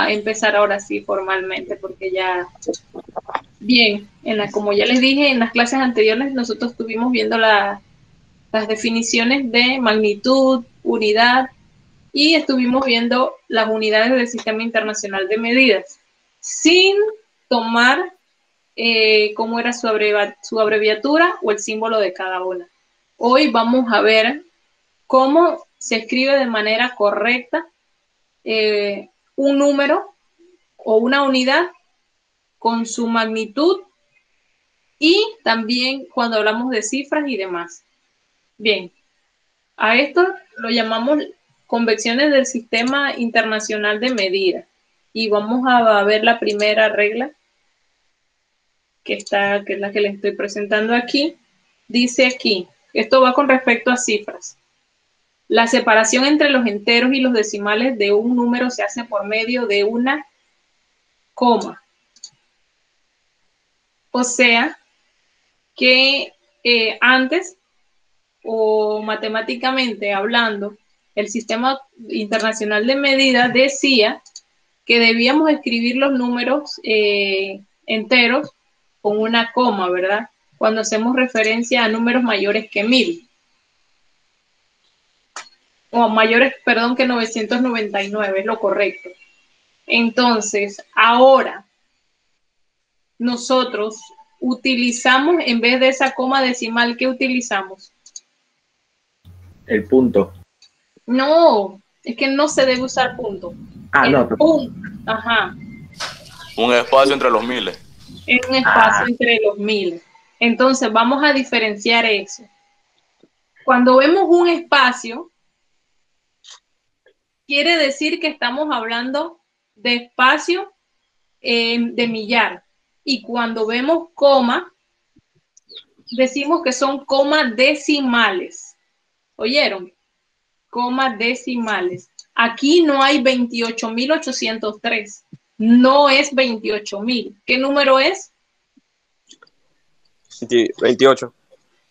a empezar ahora sí formalmente, porque ya, bien, como ya les dije, en las clases anteriores nosotros estuvimos viendo las definiciones de magnitud, unidad, y estuvimos viendo las unidades del Sistema Internacional de Medidas, sin tomar cómo era su abreviatura o el símbolo de cada una. Hoy vamos a ver cómo se escribe de manera correcta un número o una unidad con su magnitud y también cuando hablamos de cifras y demás. Bien, a esto lo llamamos convenciones del Sistema Internacional de Medidas. Y vamos a ver la primera regla, que es la que les estoy presentando aquí. Dice aquí, esto va con respecto a cifras. La separación entre los enteros y los decimales de un número se hace por medio de una coma. O sea, que antes, o matemáticamente hablando, el Sistema Internacional de Medidas decía que debíamos escribir los números enteros con una coma, ¿verdad? Cuando hacemos referencia a números mayores que 1000. O mayores, perdón, que 999, es lo correcto. Entonces, ahora nosotros utilizamos, en vez de esa coma decimal, ¿qué utilizamos? El punto. No, es que no se debe usar punto. Punto. Ajá. Un espacio entre los miles. Es un espacio entre los miles. Entonces, vamos a diferenciar eso. Cuando vemos un espacio, quiere decir que estamos hablando de espacio de millar. Y cuando vemos coma, decimos que son comas decimales. ¿Oyeron? Comas decimales. Aquí no hay 28.803. No es 28.000. ¿Qué número es? 28.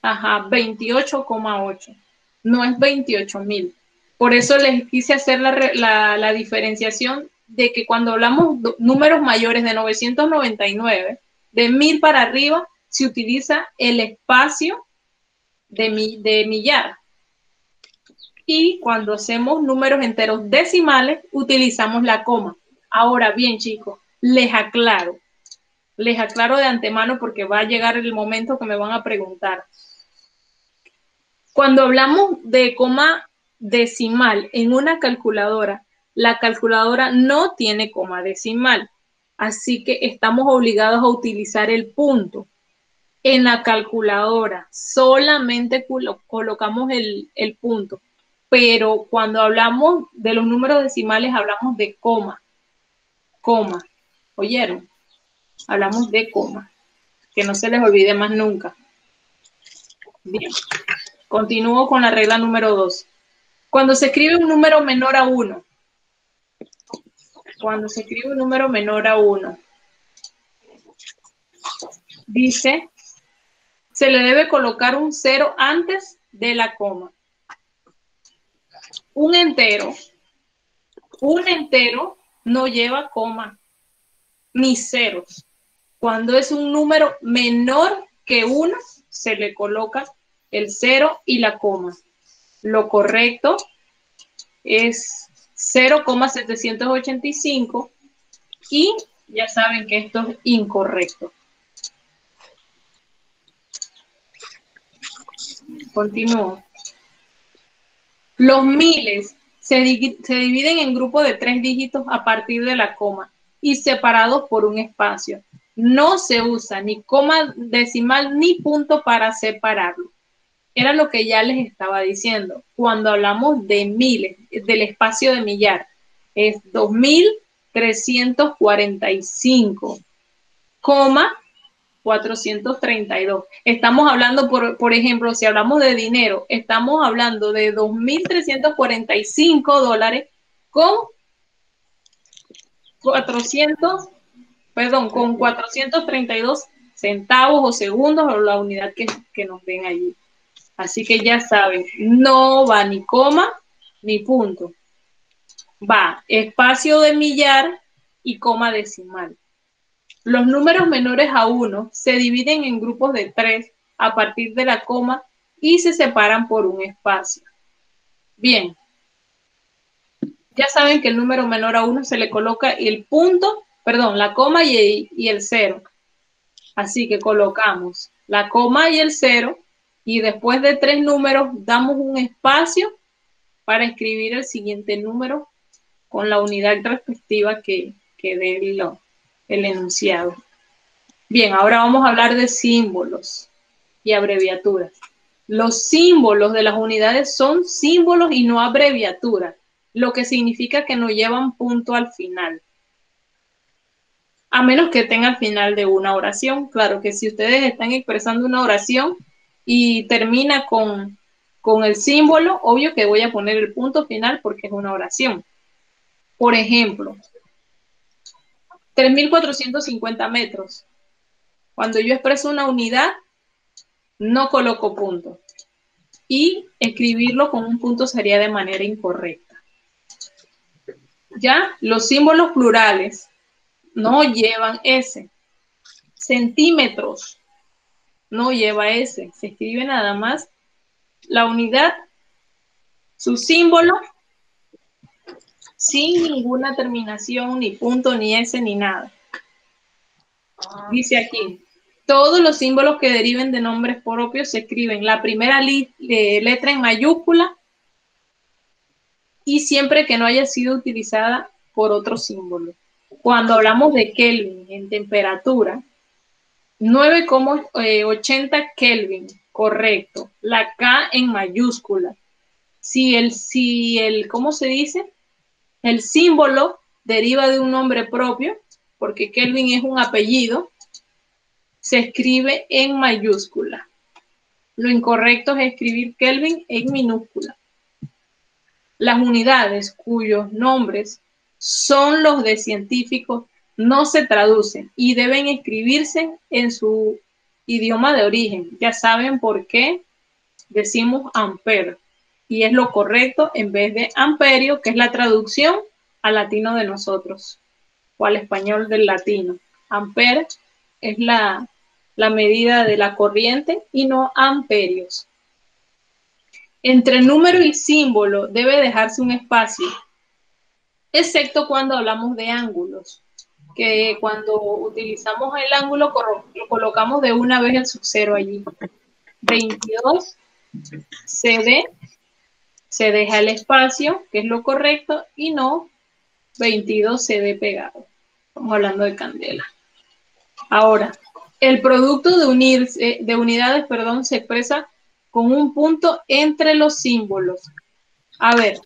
Ajá, 28,8. No es 28.000. Por eso les quise hacer la diferenciación de que cuando hablamos de números mayores de 999, de 1000 para arriba, se utiliza el espacio de millar. Y cuando hacemos números enteros decimales, utilizamos la coma. Ahora bien, chicos, les aclaro de antemano porque va a llegar el momento que me van a preguntar. Cuando hablamos de coma decimal en una calculadora, la calculadora no tiene coma decimal, así que estamos obligados a utilizar el punto. En la calculadora solamente colocamos el punto, pero cuando hablamos de los números decimales hablamos de coma. Coma, ¿oyeron? Hablamos de coma, que no se les olvide más nunca. Bien, continúo con la regla número 2. Cuando se escribe un número menor a 1, dice, se le debe colocar un 0 antes de la coma. Un entero no lleva coma ni ceros. Cuando es un número menor que 1, se le coloca el 0 y la coma. Lo correcto es 0,785 y ya saben que esto es incorrecto. Continúo. Los miles se dividen en grupos de 3 dígitos a partir de la coma y separados por un espacio. No se usa ni coma decimal ni punto para separarlo. Era lo que ya les estaba diciendo. Cuando hablamos de miles, del espacio de millar, es 2.345, 432. Estamos hablando, por ejemplo, si hablamos de dinero, estamos hablando de $2.345 con 432 centavos o segundos o la unidad que nos den allí. Así que ya saben, no va ni coma ni punto. Va espacio de millar y coma decimal. Los números menores a 1 se dividen en grupos de 3 a partir de la coma y se separan por un espacio. Bien, ya saben que el número menor a 1 se le coloca el punto, perdón, la coma y el 0. Así que colocamos la coma y el 0 y después de 3 números damos un espacio para escribir el siguiente número con la unidad respectiva que dé el enunciado. Bien, ahora vamos a hablar de símbolos y abreviaturas. Los símbolos de las unidades son símbolos y no abreviaturas, lo que significa que no llevan punto al final. A menos que tenga al final de una oración. Claro que si ustedes están expresando una oración y termina con el símbolo, obvio que voy a poner el punto final porque es una oración. Por ejemplo, 3.450 metros. Cuando yo expreso una unidad, no coloco punto. Y escribirlo con un punto sería de manera incorrecta. Ya, los símbolos plurales no llevan S. Centímetros no lleva S. Se escribe nada más la unidad, su símbolo, sin ninguna terminación, ni punto, ni S, ni nada. Dice aquí, todos los símbolos que deriven de nombres propios se escriben la primera letra en mayúscula y siempre que no haya sido utilizada por otro símbolo. Cuando hablamos de Kelvin en temperatura, 9,80 Kelvin, correcto. La K en mayúscula. Si el, ¿cómo se dice? El símbolo deriva de un nombre propio, porque Kelvin es un apellido, se escribe en mayúscula. Lo incorrecto es escribir Kelvin en minúscula. Las unidades cuyos nombres son los de científicos no se traducen y deben escribirse en su idioma de origen. Ya saben por qué decimos ampere y es lo correcto en vez de amperio, que es la traducción al latino de nosotros o al español del latino. Ampere es la medida de la corriente y no amperios. Entre número y símbolo debe dejarse un espacio, excepto cuando hablamos de ángulos, que cuando utilizamos el ángulo lo colocamos de una vez el subcero allí. 22 CD, se deja el espacio, que es lo correcto, y no 22 CD pegado. Estamos hablando de candela. Ahora, el producto de unidades, se expresa con un punto entre los símbolos. A ver,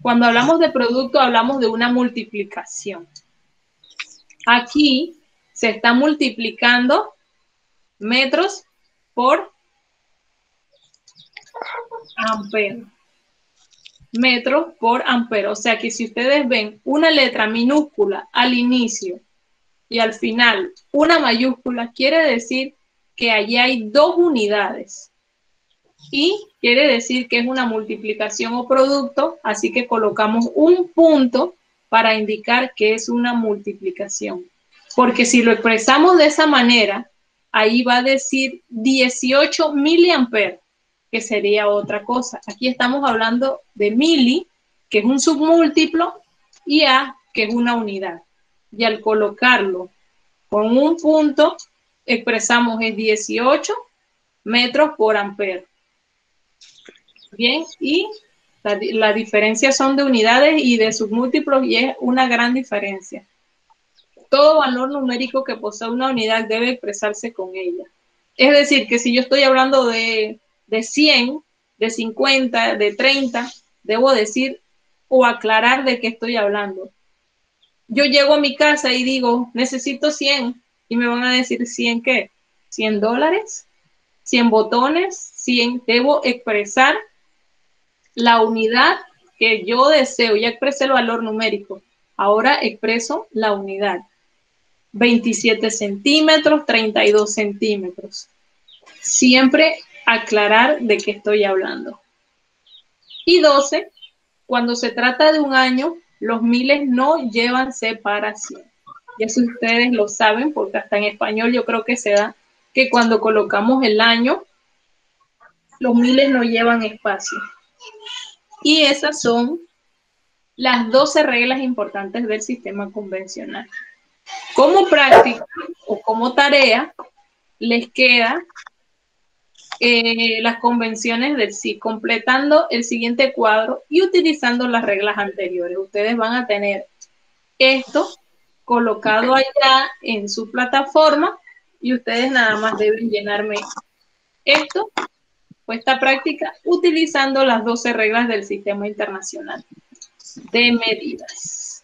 cuando hablamos de producto, hablamos de una multiplicación. Aquí se está multiplicando metros por ampero. Metros por ampero. O sea que si ustedes ven una letra minúscula al inicio y al final una mayúscula, quiere decir que allí hay dos unidades. Y quiere decir que es una multiplicación o producto, así que colocamos un punto para indicar que es una multiplicación. Porque si lo expresamos de esa manera, ahí va a decir 18 miliamperes, que sería otra cosa. Aquí estamos hablando de mili, que es un submúltiplo, y a, que es una unidad. Y al colocarlo con un punto, expresamos en 18 metros por ampere. Bien, y la diferencia son de unidades y de submúltiplos y es una gran diferencia. Todo valor numérico que posea una unidad debe expresarse con ella. Es decir, que si yo estoy hablando de 100, de 50, de 30, debo decir o aclarar de qué estoy hablando. Yo llego a mi casa y digo, necesito 100, y me van a decir, ¿100 qué? ¿100 dólares? ¿100 botones? 100, debo expresar la unidad que yo deseo. Ya expresé el valor numérico, ahora expreso la unidad. 27 centímetros, 32 centímetros. Siempre aclarar de qué estoy hablando. Y 12, cuando se trata de un año, los miles no llevan separación. y eso ustedes lo saben, porque hasta en español yo creo que se da que cuando colocamos el año, los miles no llevan espacio. Y esas son las 12 reglas importantes del sistema convencional. Como práctica o como tarea, les queda las convenciones del sí, completando el siguiente cuadro y utilizando las reglas anteriores. Ustedes van a tener esto colocado allá en su plataforma y ustedes nada más deben llenarme esto o esta práctica utilizando las 12 reglas del sistema internacional de medidas.